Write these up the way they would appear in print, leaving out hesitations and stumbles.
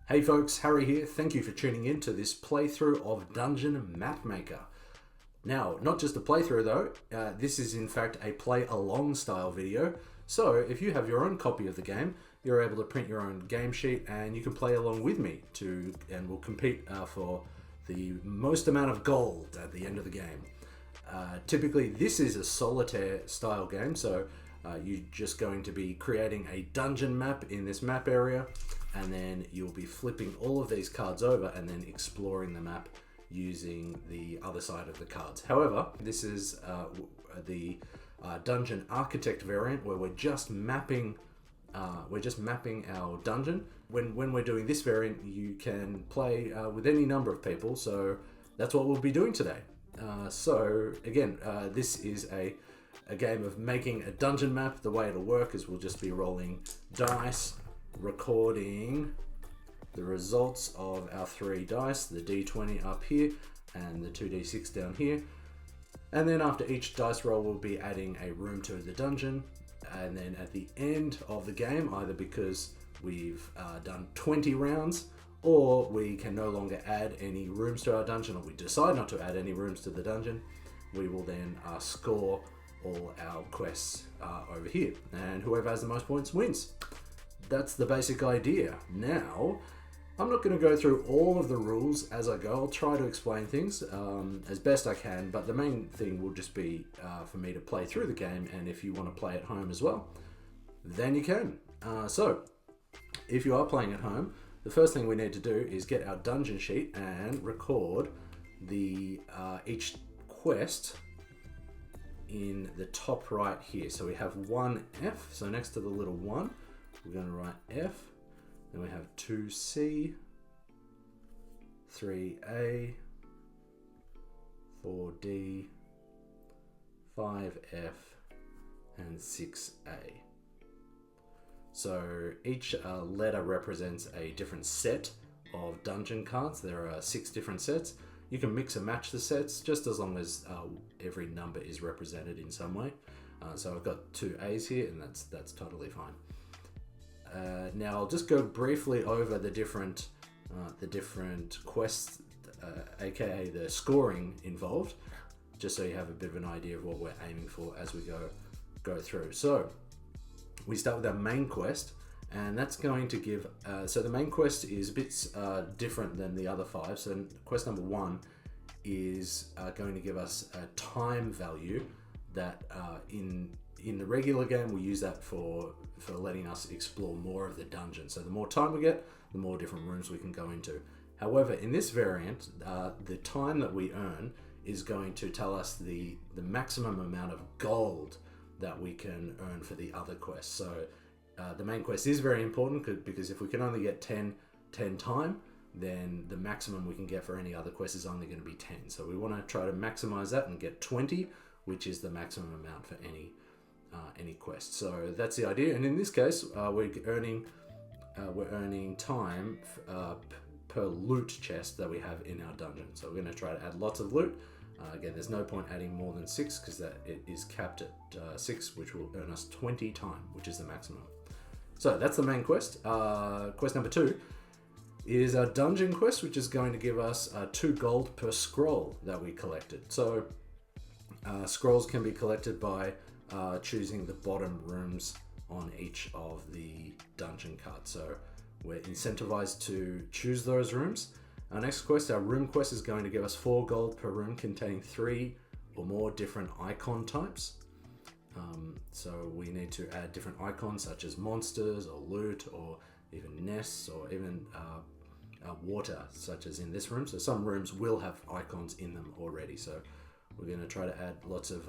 Hey folks, Harry here. Thank you for tuning in to this playthrough of Dungeon Map Maker. Now, not just a playthrough though, this is in fact a play along style video. So if you have your own copy of the game, you're able to print your own game sheet and you can play along with me and we'll compete for the most amount of gold at the end of the game. Typically this is a solitaire style game, so you're just going to be creating a dungeon map in this map area, and then you'll be flipping all of these cards over and then exploring the map using the other side of the cards. However, this is the dungeon architect variant where we're just mapping our dungeon. When we're doing this variant, you can play with any number of people, so that's what we'll be doing today. So again, this is a game of making a dungeon map. The way it'll work is we'll just be rolling dice, recording the results of our 3 dice, the d20 up here and the 2d6 down here, and then after each dice roll we'll be adding a room to the dungeon, and then at the end of the game, either because we've done 20 rounds or we can no longer add any rooms to our dungeon, or we decide not to add any rooms to the dungeon, we will then score all our quests over here, and whoever has the most points wins. That's the basic idea. Now, I'm not going to go through all of the rules as I go. I'll try to explain things as best I can, but the main thing will just be for me to play through the game, and if you want to play at home as well, then you can. So, if you are playing at home, the first thing we need to do is get our dungeon sheet and record the each quest in the top right here. So we have 1F, so next to the little 1, we're going to write F, then we have 2C, 3A, 4D, 5F, and 6A. So each letter represents a different set of dungeon cards. There are 6 different sets. You can mix and match the sets just as long as every number is represented in some way. So I've got 2 A's here, and that's totally fine. Now I'll just go briefly over the different quests, aka the scoring involved, just so you have a bit of an idea of what we're aiming for as we go through. So we start with our main quest, and that's going to give, so the main quest is a bit different than the other 5. So quest number 1 is going to give us a time value that in the regular game we use that for letting us explore more of the dungeon. So the more time we get, the more different rooms we can go into. However, in this variant, the time that we earn is going to tell us the maximum amount of gold that we can earn for the other quests. So the main quest is very important because if we can only get 10 time, then the maximum we can get for any other quest is only going to be 10. So we want to try to maximize that and get 20, which is the maximum amount for any quest. So that's the idea. And in this case, we're earning time per loot chest that we have in our dungeon. So we're going to try to add lots of loot. Again, there's no point adding more than 6 because it is capped at 6, which will earn us 20 time, which is the maximum. So that's the main quest. Quest number 2 is a dungeon quest, which is going to give us 2 gold per scroll that we collected. So scrolls can be collected by choosing the bottom rooms on each of the dungeon cards. So we're incentivized to choose those rooms. Our next quest, our room quest, is going to give us 4 gold per room containing 3 or more different icon types. So we need to add different icons such as monsters or loot or even nests or even water, such as in this room. So some rooms will have icons in them already. So we're going to try to add lots of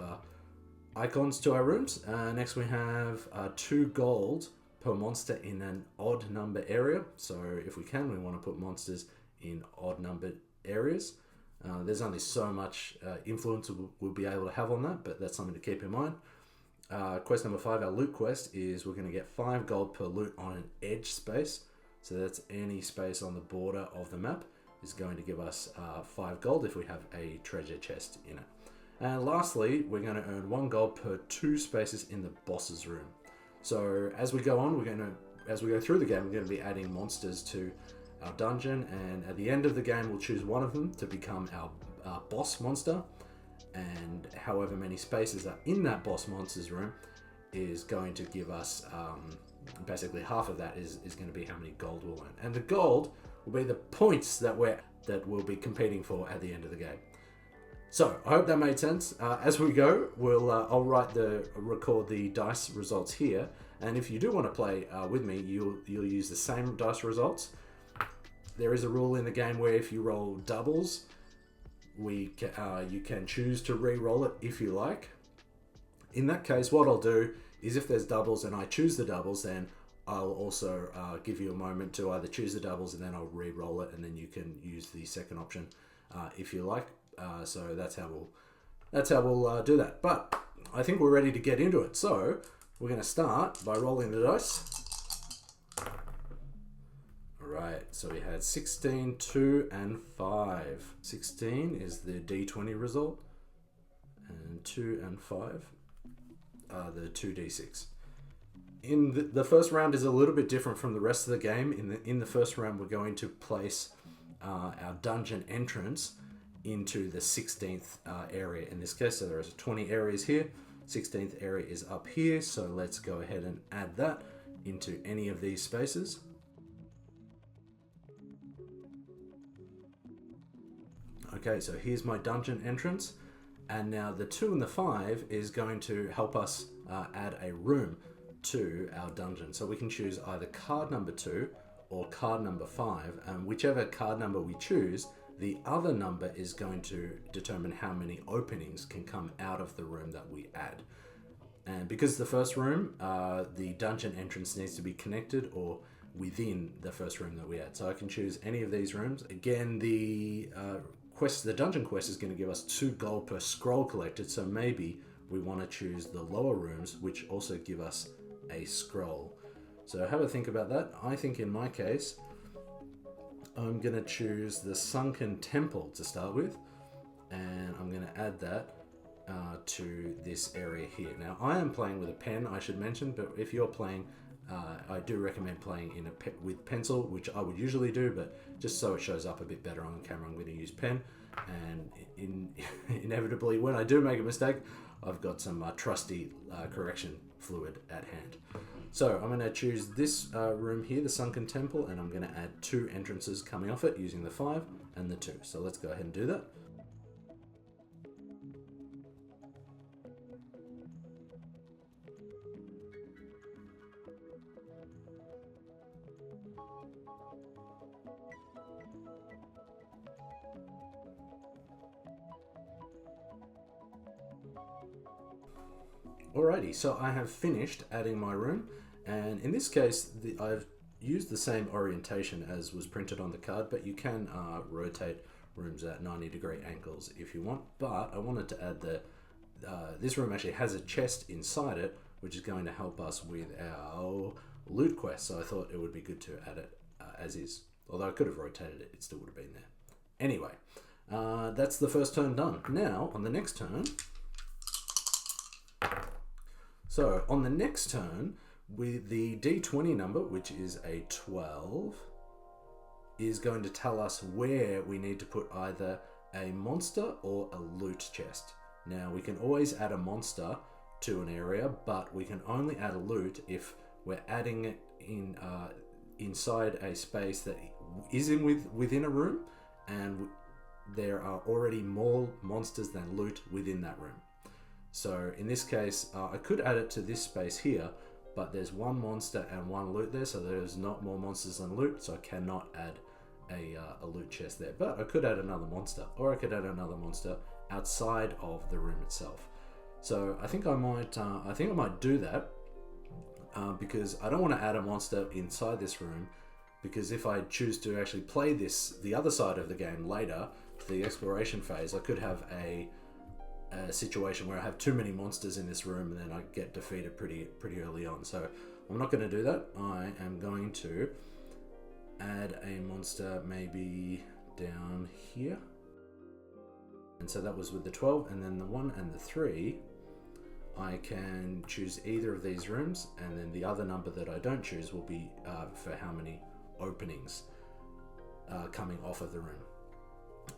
icons to our rooms. Next we have 2 gold per monster in an odd number area. So if we can, we want to put monsters in odd numbered areas. There's only so much influence we'll be able to have on that, but that's something to keep in mind. Quest number 5, our loot quest, is we're going to get 5 gold per loot on an edge space. So that's any space on the border of the map is going to give us 5 gold if we have a treasure chest in it. And lastly, we're going to earn 1 gold per 2 spaces in the boss's room. So as we go on, as we go through the game, we're going to be adding monsters to our dungeon, and at the end of the game we'll choose one of them to become our boss monster, and however many spaces are in that boss monster's room is going to give us basically half of that is going to be how many gold we'll earn, and the gold will be the points that we'll be competing for at the end of the game. So I hope that made sense. As we go, I'll record the dice results here, and if you do want to play with me, you'll use the same dice results. There is a rule in the game where if you roll doubles, you can choose to re-roll it if you like. In that case, what I'll do is if there's doubles and I choose the doubles, then I'll also give you a moment to either choose the doubles and then I'll re-roll it, and then you can use the second option if you like. So that's how we'll do that. But I think we're ready to get into it. So we're going to start by rolling the dice. Alright, so we had 16, 2, and 5. 16 is the D20 result, and 2 and 5 are the 2D6. In the first round is a little bit different from the rest of the game. In the first round, we're going to place our dungeon entrance into the 16th area in this case. So there's 20 areas here. 16th area is up here. So let's go ahead and add that into any of these spaces. Okay, so here's my dungeon entrance. And now the 2 and the 5 is going to help us add a room to our dungeon. So we can choose either card number 2 or card number 5, and whichever card number we choose, the other number is going to determine how many openings can come out of the room that we add. And because the first room, the dungeon entrance needs to be connected or within the first room that we add. So I can choose any of these rooms. Again, the dungeon quest is going to give us 2 gold per scroll collected, so maybe we want to choose the lower rooms, which also give us a scroll. So have a think about that. I think in my case, I'm going to choose the Sunken Temple to start with, and I'm going to add that to this area here. Now, I am playing with a pen, I should mention, but if you're playing, I do recommend playing with pencil, which I would usually do, but just so it shows up a bit better on camera, I'm going to use pen. And inevitably, when I do make a mistake, I've got some trusty correction fluid at hand. So I'm going to choose this room here, the Sunken Temple, and I'm going to add 2 entrances coming off it using the 5 and the 2. So let's go ahead and do that. Alrighty, so I have finished adding my room, and in this case I've used the same orientation as was printed on the card, but you can rotate rooms at 90-degree angles if you want. But I wanted to add this room actually has a chest inside it, which is going to help us with our loot quest, so I thought it would be good to add it as is. Although I could have rotated it, it still would have been there. Anyway, that's the first turn done. Now, on the next turn... So on the next turn, with the D20 number, which is a 12, is going to tell us where we need to put either a monster or a loot chest. Now we can always add a monster to an area, but we can only add a loot if we're adding it in inside a space that is within a room, and there are already more monsters than loot within that room. So in this case, I could add it to this space here, but there's 1 monster and 1 loot there, so there's not more monsters than loot, so I cannot add a loot chest there. But I could add another monster, or I could add another monster outside of the room itself. So I think I might do that because I don't want to add a monster inside this room, because if I choose to actually play the other side of the game later, the exploration phase, I could have a situation where I have too many monsters in this room and then I get defeated pretty early on. So I'm not going to do that. I am going to add a monster maybe down here. And so that was with the 12, and then the 1 and the 3, I can choose either of these rooms, and then the other number that I don't choose will be for how many openings coming off of the room.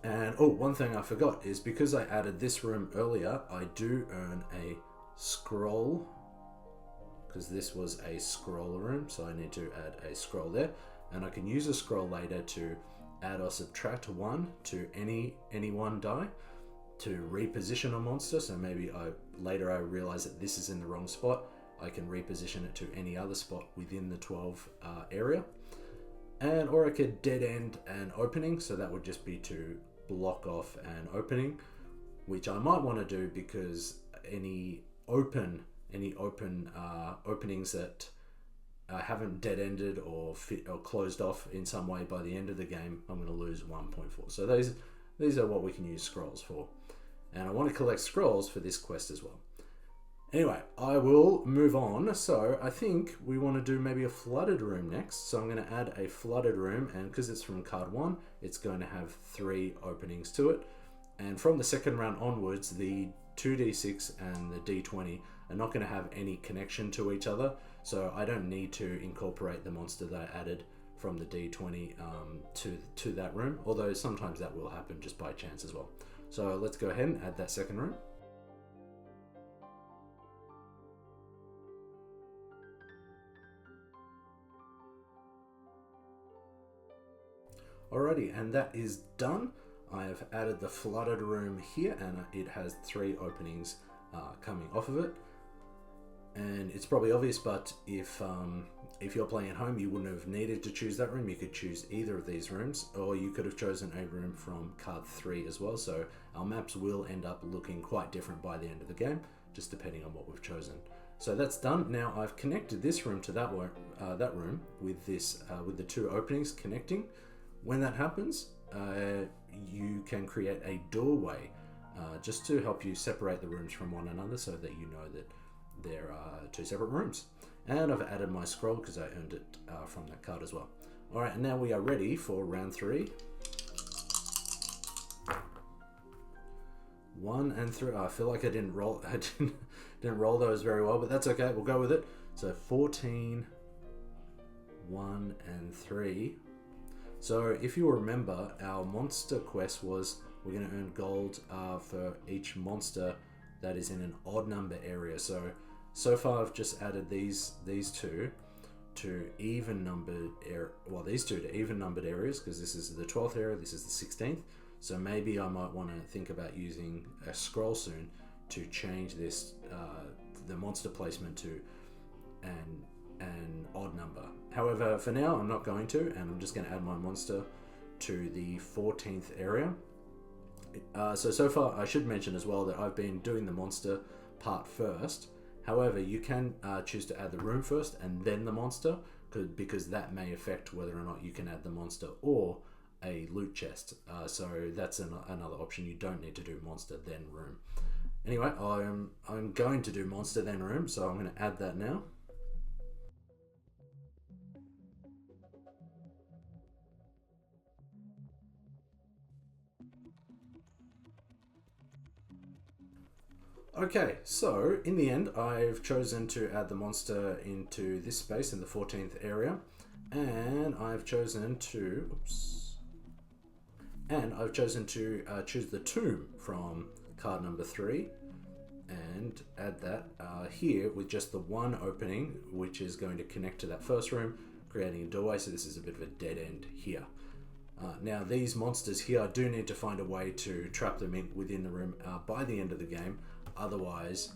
And oh, one thing I forgot is because I added this room earlier, I do earn a scroll, because this was a scroll room, so I need to add a scroll there, and I can use a scroll later to add or subtract 1 to any one die to reposition a monster. So maybe later I realize that this is in the wrong spot, I can reposition it to any other spot within the 12 area. And or I could dead end an opening, so that would just be to block off an opening, which I might want to do because any openings that haven't dead ended or closed off in some way by the end of the game, I'm going to lose 1.4. So these are what we can use scrolls for, and I want to collect scrolls for this quest as well. Anyway, I will move on. So I think we want to do maybe a flooded room next. So I'm going to add a flooded room, and because it's from card 1, it's going to have 3 openings to it. And from the second round onwards, the 2d6 and the d20 are not going to have any connection to each other. So I don't need to incorporate the monster that I added from the d20 to that room. Although sometimes that will happen just by chance as well. So let's go ahead and add that second room. Alrighty, and that is done. I have added the flooded room here, and it has 3 openings coming off of it. And it's probably obvious, but if you're playing at home, you wouldn't have needed to choose that room. You could choose either of these rooms, or you could have chosen a room from card 3 as well. So our maps will end up looking quite different by the end of the game, just depending on what we've chosen. So that's done. Now I've connected this room to that room with the 2 openings connecting. When that happens, you can create a doorway just to help you separate the rooms from one another, so that you know that there are 2 separate rooms. And I've added my scroll because I earned it from that card as well. Alright, and now we are ready for round 3. 1 and 3. I feel like I didn't roll those very well, but that's okay, we'll go with it. So 14, 1 and 3. So if you remember, our monster quest was we're going to earn gold for each monster that is in an odd number area. So far I've just added these 2 to even numbered these 2 to even numbered areas, because this is the 12th area, this is the 16th. So maybe I might want to think about using a scroll soon to change this the monster placement to an odd number. However, for now I'm not going to, and I'm just going to add my monster to the 14th area. So far I should mention as well that I've been doing the monster part first. However, you can choose to add the room first and then the monster, because that may affect whether or not you can add the monster or a loot chest. So that's another option. You don't need to do monster then room. Anyway, I'm going to do monster then room, so I'm going to add that now. Okay, so in the end, I've chosen to add the monster into this space in the 14th area, and I've chosen to, choose the tomb from card number 3, and add that here with just the 1 opening, which is going to connect to that first room, creating a doorway. So this is a bit of a dead end here. Now these monsters here, I do need to find a way to trap them within the room by the end of the game. Otherwise,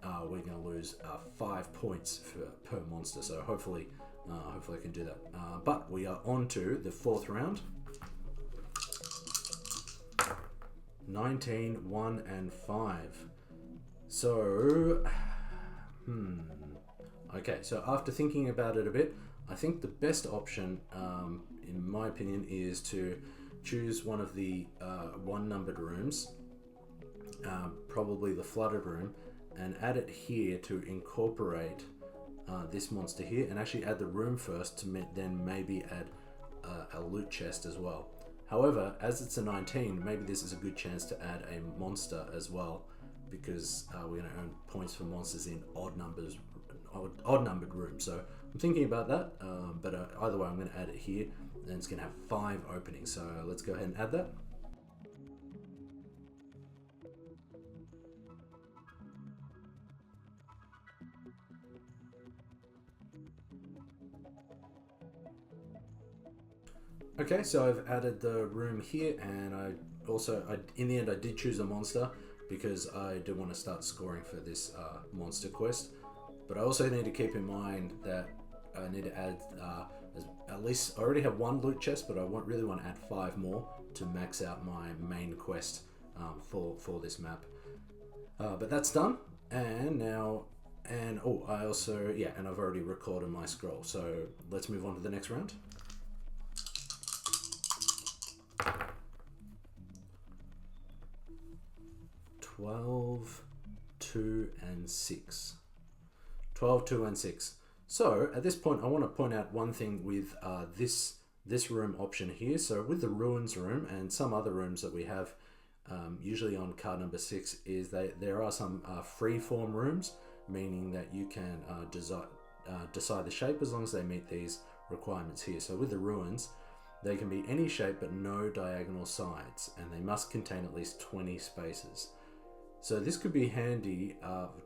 we're going to lose 5 points per monster. So hopefully I can do that. But we are on to the 4th round. 19, 1 and 5. So, okay, so after thinking about it a bit, I think the best option, in my opinion, is to choose one of the 1 numbered rooms, probably the flooded room, and add it here to incorporate this monster here, and actually add the room first to then maybe add a loot chest as well. However, as it's a 19, maybe this is a good chance to add a monster as well, because we're going to earn points for monsters in odd numbered rooms. So I'm thinking about that, but either way I'm going to add it here, then it's going to have 5 openings. So let's go ahead and add that. Okay, so I've added the room here, and in the end I did choose a monster because I do want to start scoring for this monster quest. But I also need to keep in mind that I need to add at least, I already have 1 loot chest, but I really want to add 5 more to max out my main quest for this map. But that's done, and now, and I also, yeah, and I've already recorded my scroll. So let's move on to the next round. Twelve, 2, and 6. 12, 2, and 6. So at this point, I want to point out one thing with this room option here. So with the ruins room and some other rooms that we have, usually on card number 6, is that there are some free-form rooms, meaning that you can decide the shape as long as they meet these requirements here. So with the ruins, they can be any shape but no diagonal sides, and they must contain at least 20 spaces. So this could be handy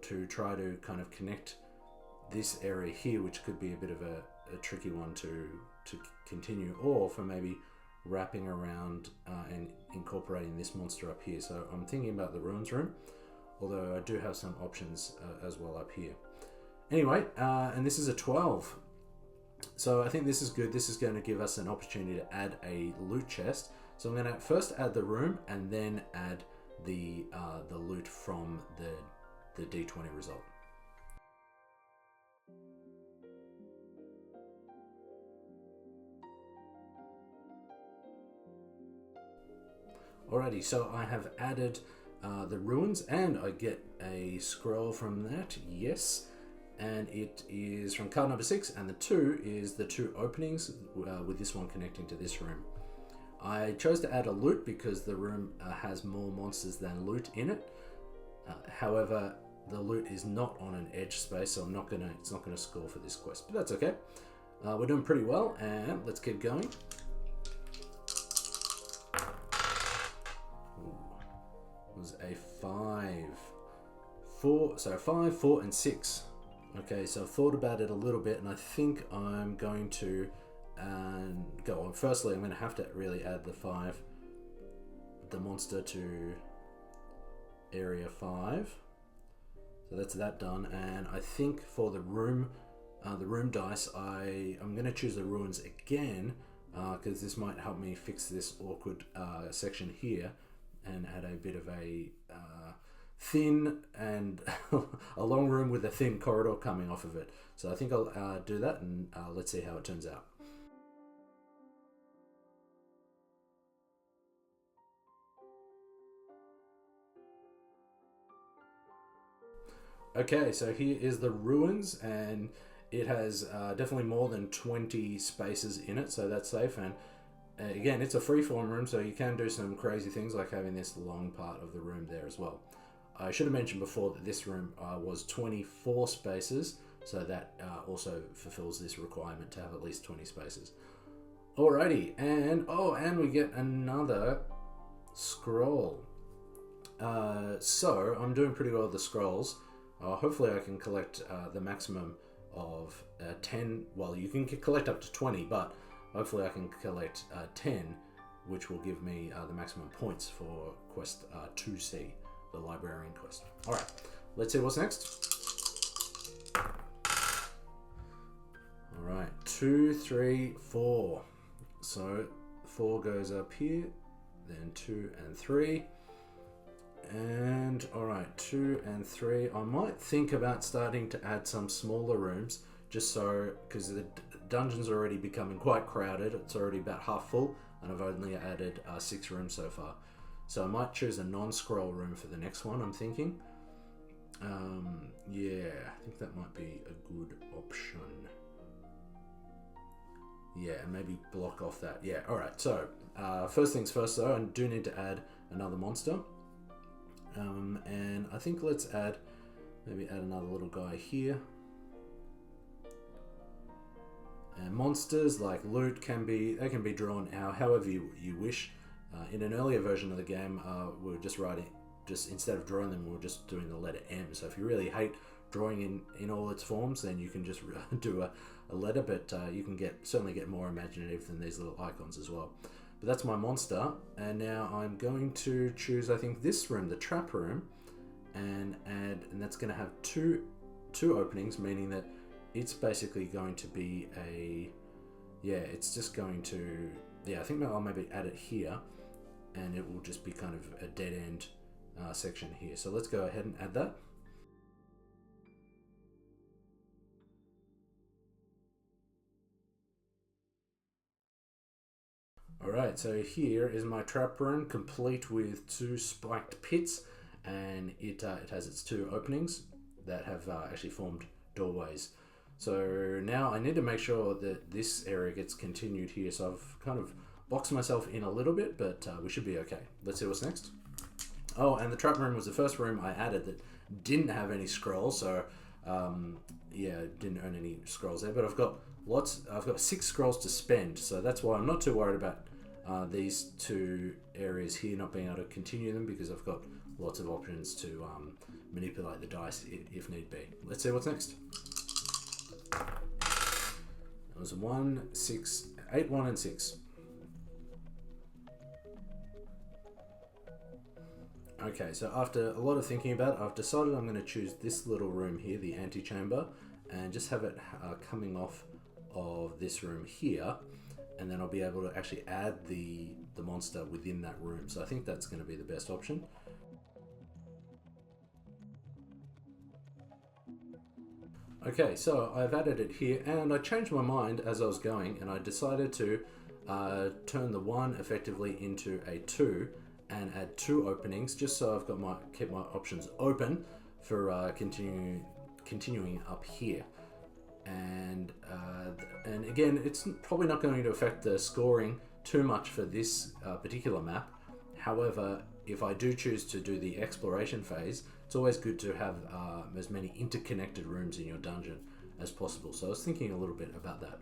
to try to kind of connect this area here, which could be a bit of a tricky one to continue, or for maybe wrapping around and incorporating this monster up here. So I'm thinking about the ruins room, although I do have some options as well up here. Anyway, and this is a 12. So I think this is good. This is going to give us an opportunity to add a loot chest. So I'm going to first add the room and then add the loot from the D20 result. Alrighty, so I have added the ruins, and I get a scroll from that, yes, and it is from card number 6, and the 2 is the 2 openings with this one connecting to this room. I chose to add a loot because the room has more monsters than loot in it. However, the loot is not on an edge space, so it's not gonna score for this quest, but that's okay. We're doing pretty well, and let's keep going. It was a 5. 4, so 5, 4, and 6. Okay, so I've thought about it a little bit, and I think I'm going to go on. Firstly, I'm going to have to really add the monster to area 5. So that's that done, and I think for the room dice, I'm going to choose the ruins again, because this might help me fix this awkward section here and add a bit of a thin and a long room with a thin corridor coming off of it. So I think I'll do that, and let's see how it turns out. Okay, so here is the ruins, and it has definitely more than 20 spaces in it, so that's safe. And again, it's a freeform room, so you can do some crazy things like having this long part of the room there as well. I should have mentioned before that this room was 24 spaces, so that also fulfills this requirement to have at least 20 spaces. Alrighty, and we get another scroll. So I'm doing pretty well with the scrolls. Hopefully I can collect the maximum of 10. Well, you can collect up to 20, but hopefully I can collect 10, which will give me the maximum points for quest 2C, the librarian quest. All right, let's see what's next. All right, 2, 3, 4. So 4 goes up here, then 2 and 3. And all right, 2 and 3. I might think about starting to add some smaller rooms, just so, because the dungeon's already becoming quite crowded. It's already about half full, and I've only added 6 rooms so far. So I might choose a non-scroll room for the next one, I'm thinking. Yeah, I think that might be a good option. Yeah, and maybe block off that. Yeah, all right. So first things first, though, I do need to add another monster. And I think let's maybe add another little guy here. And monsters like loot can be drawn however you wish. In an earlier version of the game, we were just instead of drawing them, we were just doing the letter M. So if you really hate drawing in all its forms, then you can just do a letter, but you can certainly get more imaginative than these little icons as well. But that's my monster, and now I'm going to choose, I think, this room, the trap room, and that's going to have two openings, meaning that it's basically going to be it's just going to, I think I'll maybe add it here, and it will just be kind of a dead end section here. So let's go ahead and add that. Alright, so here is my trap room, complete with 2 spiked pits, and it has its 2 openings that have actually formed doorways. So now I need to make sure that this area gets continued here, so I've kind of boxed myself in a little bit, but we should be okay. Let's see what's next. Oh, and the trap room was the first room I added that didn't have any scrolls, so didn't earn any scrolls there, but I've got 6 scrolls to spend, so that's why I'm not too worried about these 2 areas here not being able to continue them, because I've got lots of options to manipulate the dice if need be. Let's see what's next. It was 1, 6, 8, 1, and 6. Okay, so after a lot of thinking about it, I've decided I'm going to choose this little room here, the antechamber, and just have it coming off of this room here, and then I'll be able to actually add the monster within that room. So I think that's going to be the best option. Okay, so I've added it here, and I changed my mind as I was going, and I decided to turn the 1 effectively into a 2, and add 2 openings, just so I've got keep my options open for continuing up here. And again, it's probably not going to affect the scoring too much for this particular map. However, if I do choose to do the exploration phase, it's always good to have as many interconnected rooms in your dungeon as possible. So I was thinking a little bit about that,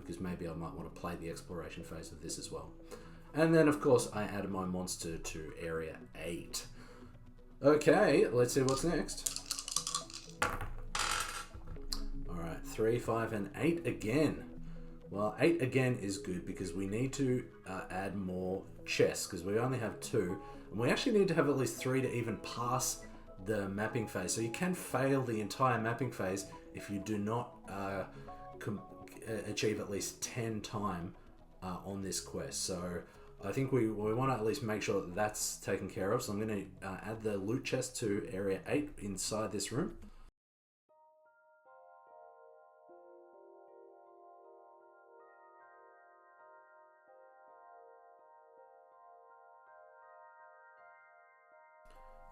because maybe I might want to play the exploration phase of this as well. And then, of course, I added my monster to area 8. Okay, let's see what's next. Alright, 3, 5, and 8 again. Well, 8 again is good because we need to add more chests, because we only have 2. And we actually need to have at least 3 to even pass the mapping phase. So you can fail the entire mapping phase if you do not achieve at least 10 time on this quest. So I think we want to at least make sure that that's taken care of. So I'm going to add the loot chest to area 8 inside this room.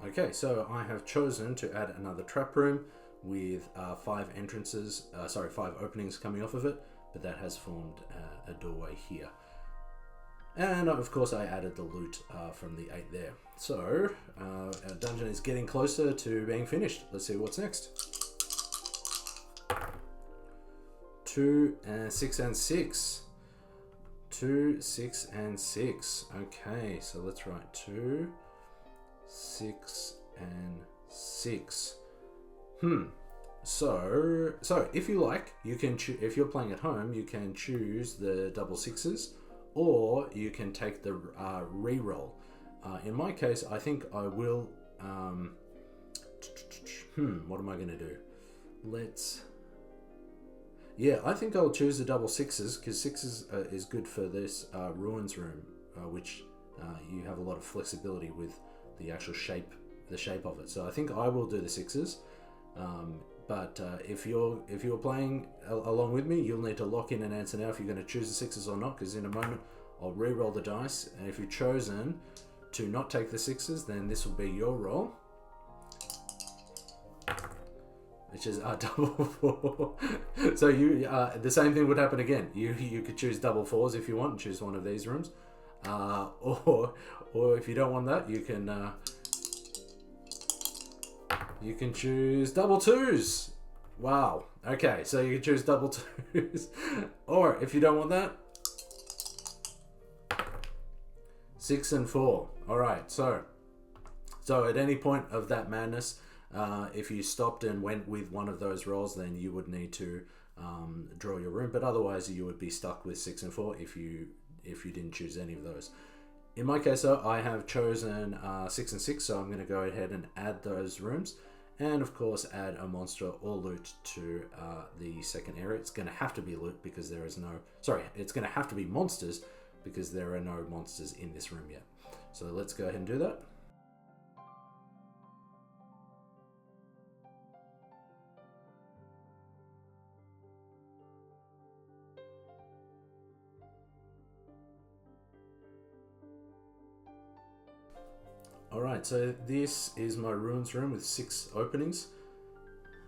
Okay, so I have chosen to add another trap room with 5 openings coming off of it, but that has formed a doorway here. And of course I added the loot from the 8 there. So our dungeon is getting closer to being finished. Let's see what's next. 2, 6, and 6. 2, 6, and 6. Okay, so let's write 2, 6, and 6. So if you like, you can if you're playing at home, you can choose the double 6s, or you can take the re-roll. In my case, I think I will. What am I going to do? I think I'll choose the double 6s, because 6s is good for this ruins room, which you have a lot of flexibility with the actual shape of it. So I think I will do the 6s. But if you're playing along with me, you'll need to lock in and answer now if you're going to choose the 6s or not, because in a moment I'll re-roll the dice, and if you've chosen to not take the 6s, then this will be your roll, which is a double 4. So you the same thing would happen again. You could choose double 4s if you want and choose one of these rooms, or if you don't want that, you can choose double 2s. Wow. Okay, so you can choose double twos. Or if you don't want that, 6 and 4. Alright, so at any point of that madness, if you stopped and went with one of those rolls, then you would need to draw your room, but otherwise you would be stuck with 6 and 4 if you didn't choose any of those. In my case though, I have chosen 6 and 6, so I'm going to go ahead and add those rooms, and of course add a monster or loot to the second area. It's going to have to be loot because there is no, sorry, it's going to have to be monsters because there are no monsters in this room yet. So let's go ahead and do that. Alright, so this is my ruins room with 6 openings,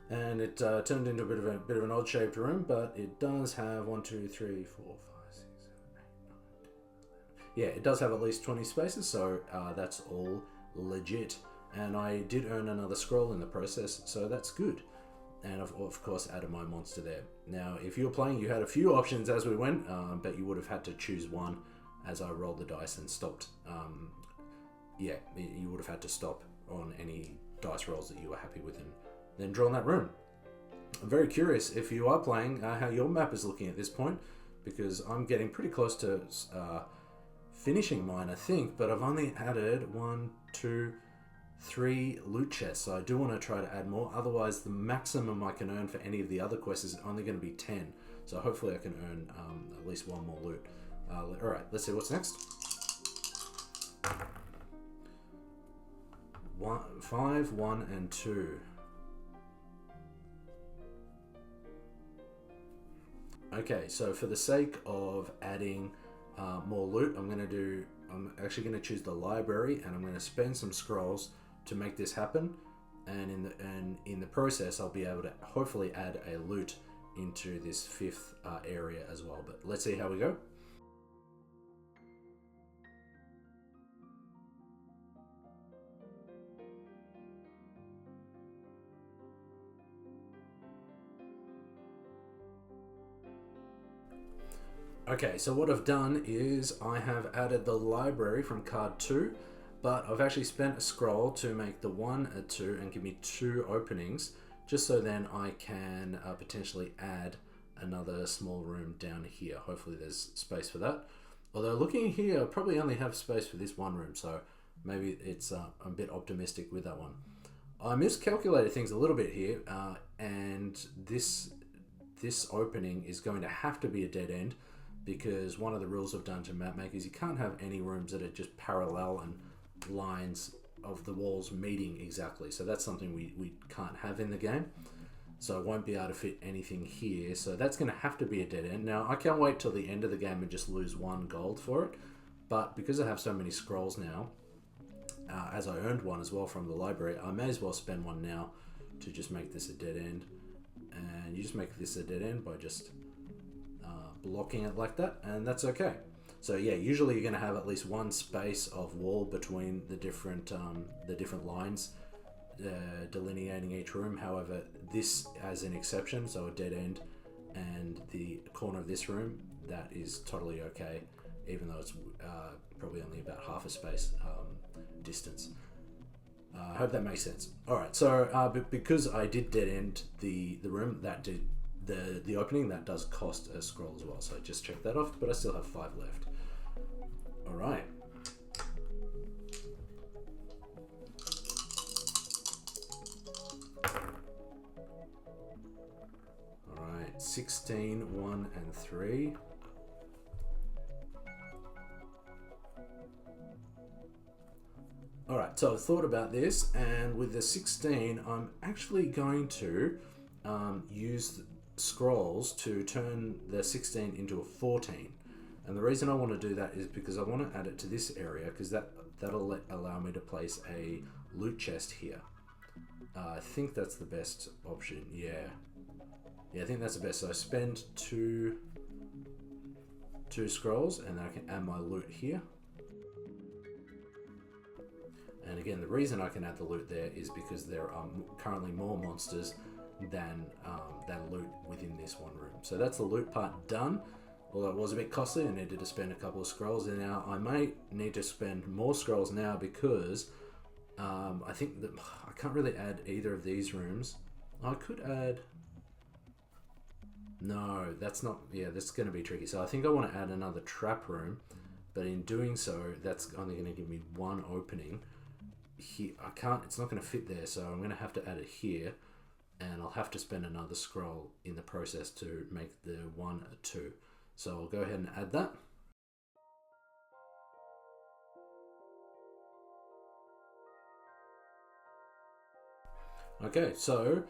and it turned into a bit of an odd shaped room, but it does have 1, 2, 3, 4, 5, 6, 7, 8, 9, 10, 11. Yeah, it does have at least 20 spaces, so that's all legit. And I did earn another scroll in the process, so that's good. And of course added my monster there. Now, if you were playing, you had a few options as we went, but you would have had to choose one as I rolled the dice and stopped. Yeah, you would have had to stop on any dice rolls that you were happy with and then draw in that room. I'm very curious if you are playing how your map is looking at this point, because I'm getting pretty close to finishing mine, I think, but I've only added 1, 2, 3 loot chests, so I do want to try to add more. Otherwise, the maximum I can earn for any of the other quests is only going to be 10, so hopefully I can earn at least 1 more loot. Alright, let's see what's next. 5, 1, and 2. Okay, so for the sake of adding more loot, I'm actually going to choose the library, and I'm going to spend some scrolls to make this happen. And in the process, I'll be able to hopefully add a loot into this 5th area as well. But let's see how we go. Okay, so what I've done is I have added the library from card 2, but I've actually spent a scroll to make the 1 a 2 and give me 2 openings, just so then I can potentially add another small room down here. Hopefully there's space for that. Although looking here, I probably only have space for this one room, so maybe it's I'm a bit optimistic with that one. I miscalculated things a little bit here, and this opening is going to have to be a dead end, because one of the rules of Dungeon Mapmaker is you can't have any rooms that are just parallel and lines of the walls meeting exactly. So that's something we can't have in the game. So I won't be able to fit anything here. So that's going to have to be a dead end. Now, I can't wait till the end of the game and just lose 1 gold for it. But because I have so many scrolls now, as I earned 1 as well from the library, I may as well spend 1 now to just make this a dead end. And you just make this a dead end by just blocking it like that, and that's okay. So yeah, usually you're going to have at least 1 space of wall between the different lines delineating each room. However, this has an exception, so a dead end and the corner of this room, that is totally okay, even though it's probably only about half a space distance. I hope that makes sense. Alright, so because I did dead end the room, that did the opening, that does cost a scroll as well, so just check that off, but I still have 5 left. Alright. Alright, 16, 1, and 3. Alright, so I've thought about this, and with the 16, I'm actually going to use scrolls to turn the 16 into a 14. And the reason I want to do that is because I want to add it to this area, because that'll allow me to place a loot chest here. I think that's the best option. Yeah, I think that's the best. So I spend two scrolls, and then I can add my loot here. And again, the reason I can add the loot there is because there are currently more monsters than loot within this one room. So that's the loot part done. Although it was a bit costly, I needed to spend a couple of scrolls. And now I may need to spend more scrolls now because I think that I can't really add either of these rooms. I could add... No, that's not... Yeah, that's going to be tricky. So I think I want to add another trap room. But in doing so, that's only going to give me one opening. Here, I can't... It's not going to fit there, so I'm going to have to add it here. And I'll have to spend another scroll in the process to make the 1 a 2. So I'll go ahead and add that. Okay, so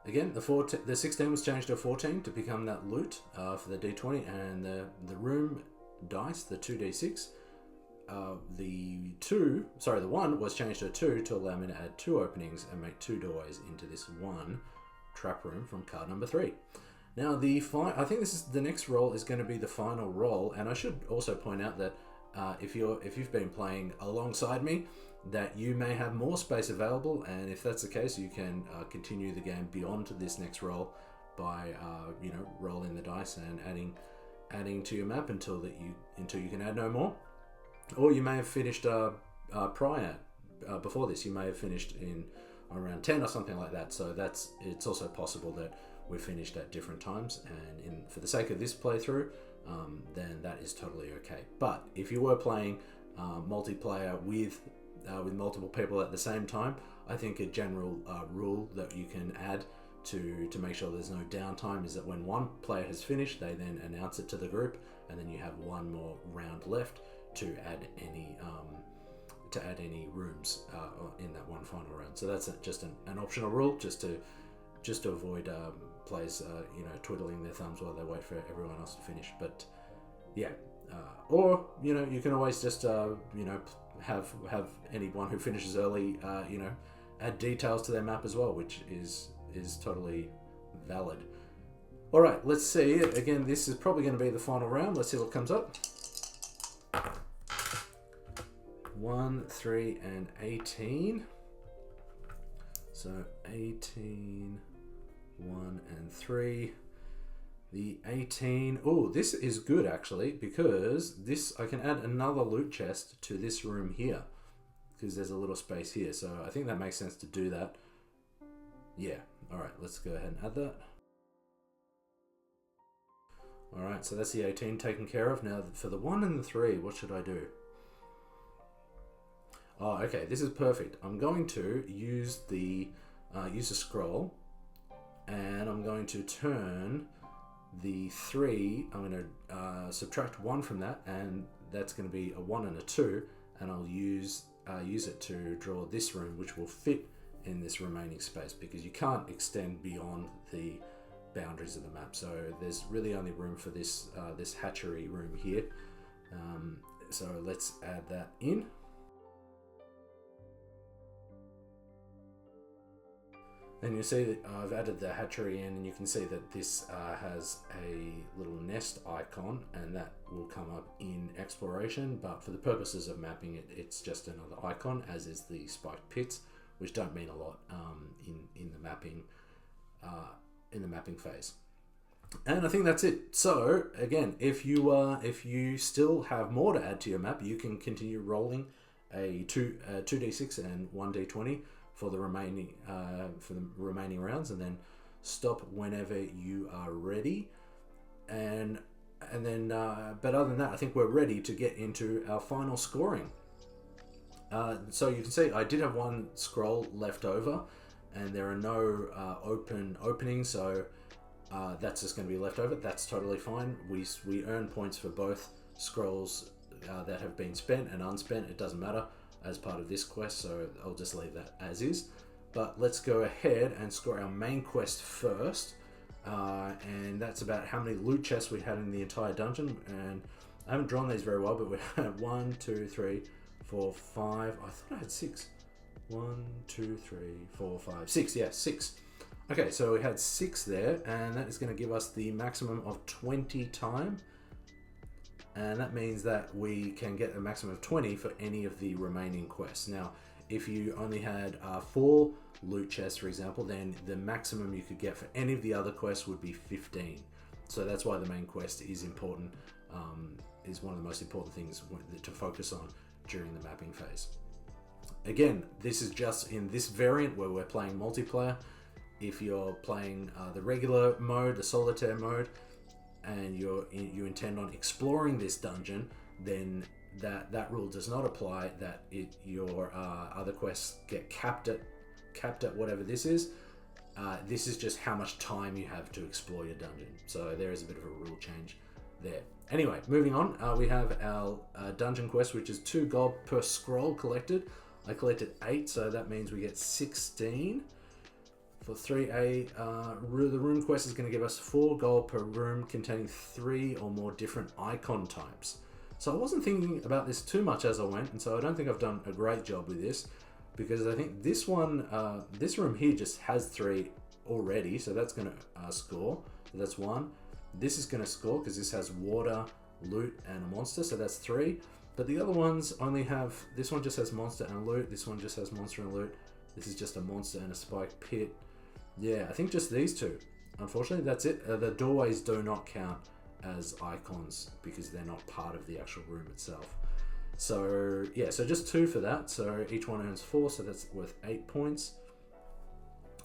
again, the 16 was changed to a 14 to become that loot for the D20, and the room dice, the 2D6. The 1 was changed to a 2 to allow me to add 2 openings and make 2 doorways into this one trap room from card number 3. Now I think this is the next roll is going to be the final roll, and I should also point out that if you've been playing alongside me, that you may have more space available, and if that's the case, you can continue the game beyond this next roll by rolling the dice and adding to your map until you can add no more. Or you may have finished before this. You may have finished in around 10 or something like that. So it's also possible that we've finished at different times, and for the sake of this playthrough, then that is totally okay. But if you were playing multiplayer with multiple people at the same time, I think a general rule that you can add to make sure there's no downtime is that when one player has finished, they then announce it to the group, and then you have one more round left to add any rooms in that one final round. So that's just an optional rule, just to avoid players twiddling their thumbs while they wait for everyone else to finish. But yeah, or you can always just have anyone who finishes early add details to their map as well, which is totally valid. All right, let's see. Again, this is probably going to be the final round. Let's see what comes up. 1, 3, and 18. So 18, 1, and 3. The 18. Oh, this is good actually, because I can add another loot chest to this room here, because there's a little space here. So I think that makes sense to do that. Yeah. All right, let's go ahead and add that. All right, so that's the 18 taken care of. Now for the 1 and the 3, what should I do? Oh, okay, this is perfect. I'm going to use a scroll, and I'm going to turn the 3. I'm going to subtract 1 from that, and that's going to be a 1 and a 2, and I'll use it to draw this room, which will fit in this remaining space, because you can't extend beyond the boundaries of the map. So there's really only room for this hatchery room here. So let's add that in. And you see that I've added the hatchery in, and you can see that this has a little nest icon, and that will come up in exploration, but for the purposes of mapping it, it's just another icon, as is the spiked pits, which don't mean a lot in the mapping phase. And I think that's it. So again, if you still have more to add to your map, you can continue rolling a 2d6 and 1d20 for the remaining rounds, and then stop whenever you are ready. And then but other than that, I think we're ready to get into our final scoring. So you can see I did have 1 scroll left over, and there are no openings, so that's just going to be left over. That's totally fine. We earn points for both scrolls that have been spent and unspent. It doesn't matter as part of this quest, so I'll just leave that as is. But let's go ahead and score our main quest first, and that's about how many loot chests we had in the entire dungeon. And I haven't drawn these very well, but we had 1, 2, 3, 4, 5. I thought I had 6. 1, 2, 3, 4, 5, 6. Yeah, 6. Okay, so we had 6 there, and that is going to give us the maximum of 20 time. And that means that we can get a maximum of 20 for any of the remaining quests. Now, if you only had 4 loot chests, for example, then the maximum you could get for any of the other quests would be 15. So that's why the main quest is important, is one of the most important things to focus on during the mapping phase. Again, this is just in this variant where we're playing multiplayer. If you're playing the regular mode, the solitaire mode, and you intend on exploring this dungeon, then that rule does not apply, that your other quests get capped at whatever this is. This is just how much time you have to explore your dungeon. So there is a bit of a rule change there. Anyway, moving on, we have our dungeon quest, which is 2 gold per scroll collected. I collected 8, so that means we get 16. For 3A, the room quest is going to give us 4 gold per room containing 3 or more different icon types. So I wasn't thinking about this too much as I went, and so I don't think I've done a great job with this, because I think this one, this room here just has 3 already, so that's going to score. So that's 1. This is going to score because this has water, loot, and a monster, so that's 3. But the other ones only have, this one just has monster and loot, this one just has monster and loot, this is just a monster and a spike pit. Yeah, I think just these 2. Unfortunately, that's it. The doorways do not count as icons because they're not part of the actual room itself. So yeah, so just 2 for that. So each one earns 4, so that's worth 8 points.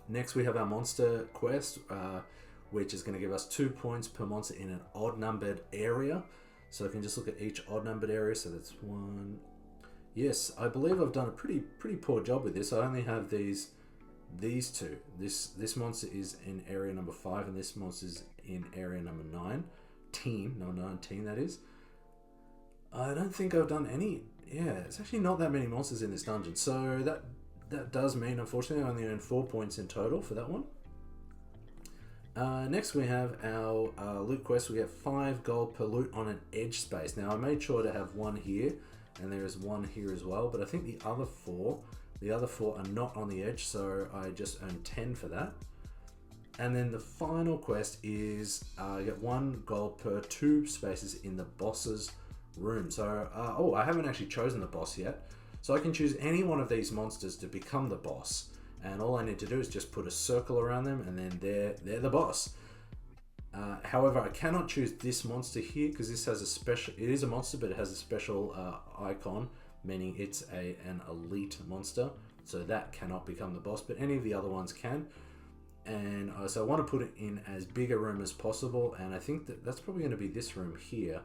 Next we have our monster quest, which is going to give us 2 points per monster in an odd numbered area. So I can just look at each odd numbered area. So that's 1. Yes, I believe I've done a pretty poor job with this. I only have these 2. This monster is in area number 5, and this monster is in area number 19, that is. I don't think I've done any. Yeah, it's actually not that many monsters in this dungeon. So that does mean, unfortunately, I only earned 4 points in total for that one. Next we have our loot quest. We get 5 gold per loot on an edge space. Now I made sure to have 1 here, and there is 1 here as well, but I think the other 4 are not on the edge, so I just earned 10 for that. And then the final quest is you get 1 gold per 2 spaces in the boss's room. So, I haven't actually chosen the boss yet. So I can choose any one of these monsters to become the boss. And all I need to do is just put a circle around them, and then they're the boss. However, I cannot choose this monster here because this has it is a monster, but it has a special icon, meaning it's an elite monster. So that cannot become the boss, but any of the other ones can. And so I want to put it in as big a room as possible, and I think that's probably going to be this room here,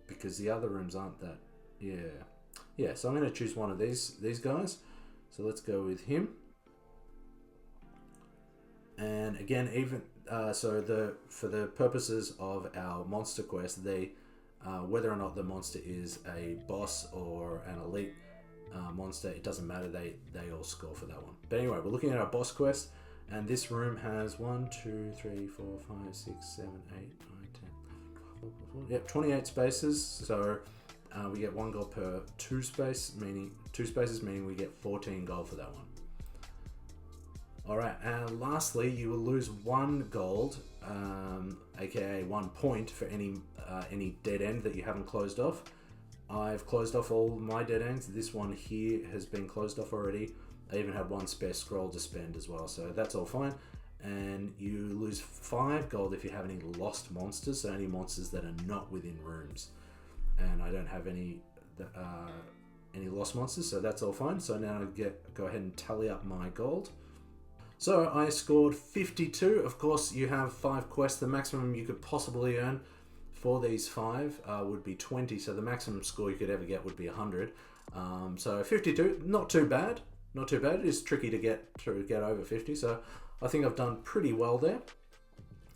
because the other rooms aren't that. Yeah. So I'm going to choose one of these guys. So let's go with him. And again, even for the purposes of our monster quest, whether or not the monster is a boss or an elite monster, it doesn't matter. They all score for that one. But anyway, we're looking at our boss quest, and this room has 1, 2, 3, 4, 5, 6, 7, 8, 9, 10, 12, 14, yep, 28 spaces. So we get 1 gold per 2 spaces, meaning we get 14 gold for that one. Alright, and lastly, you will lose 1 gold, aka 1 point for any dead end that you haven't closed off. I've closed off all my dead ends. This one here has been closed off already. I even had 1 spare scroll to spend as well, so that's all fine. And you lose 5 gold if you have any lost monsters, so any monsters that are not within rooms. And I don't have any lost monsters, so that's all fine. So now I go ahead and tally up my gold. So I scored 52. Of course, you have 5 quests. The maximum you could possibly earn for these 5 would be 20. So the maximum score you could ever get would be 100. So 52, not too bad. Not too bad. It is tricky to get over 50. So I think I've done pretty well there.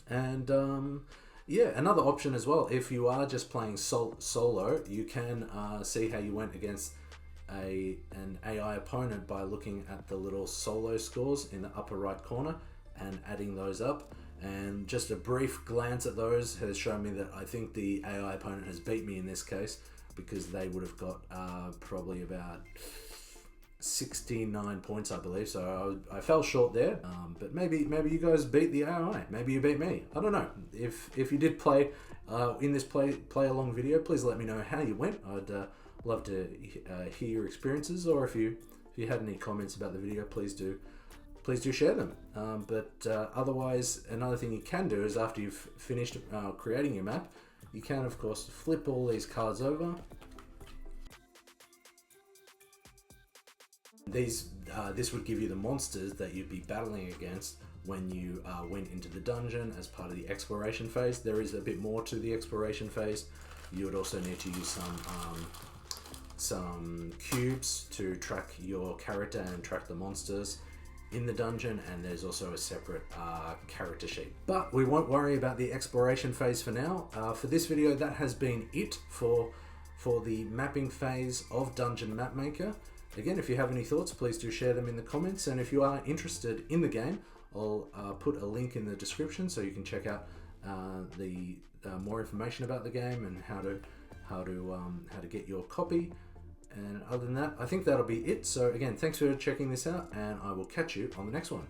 And yeah, another option as well. If you are just playing solo, you can see how you went against an AI opponent by looking at the little solo scores in the upper right corner and adding those up. And just a brief glance at those has shown me that I think the AI opponent has beat me in this case, because they would have got probably about 69 points, I believe. So I fell short there, but maybe you guys beat the AI. Maybe you beat me. I don't know. If you did play in this play along video, please let me know how you went. I'd love to hear your experiences, or if you If you had any comments about the video, please do share them. Otherwise, another thing you can do is after you've finished creating your map, you can of course flip all these cards over. This would give you the monsters that you'd be battling against when you went into the dungeon as part of the exploration phase. There is a bit more to the exploration phase. You would also need to use some cubes to track your character and track the monsters in the dungeon, and there's also a separate character sheet. But we won't worry about the exploration phase for now. For this video, that has been it for the mapping phase of Dungeon Mapmaker. Again, if you have any thoughts, please do share them in the comments, and if you are interested in the game, I'll put a link in the description so you can check out the more information about the game and how to get your copy. And other than that, I think that'll be it. So again, thanks for checking this out, and I will catch you on the next one.